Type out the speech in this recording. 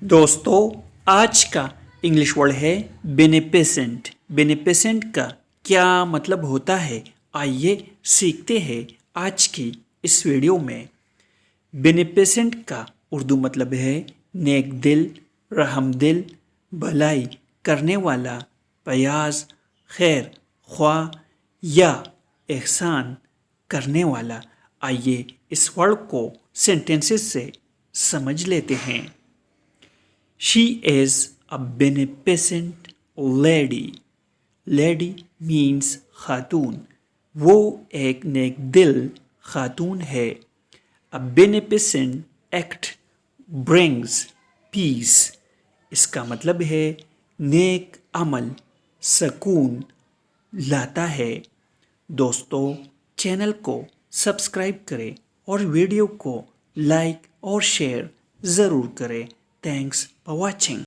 दोस्तों आज का इंग्लिश वर्ड है बेनिफिसेंट। बेनिफिसेंट का क्या मतलब होता है, आइए सीखते हैं आज की इस वीडियो में। बेनिफिसेंट का उर्दू मतलब है नेक दिल, रहमदिल, भलाई करने वाला, फयाज, खैर ख्वाह या एहसान करने वाला। आइए इस वर्ड को सेंटेंसेस से समझ लेते हैं। She is a beneficent lady. Lady means खातून। वो एक नेक दिल खातून है। A beneficent act brings peace. इसका मतलब है नेक अमल सकून लाता है। दोस्तों चैनल को सब्सक्राइब करें और वीडियो को लाइक और शेयर ज़रूर करें। Thanks for watching.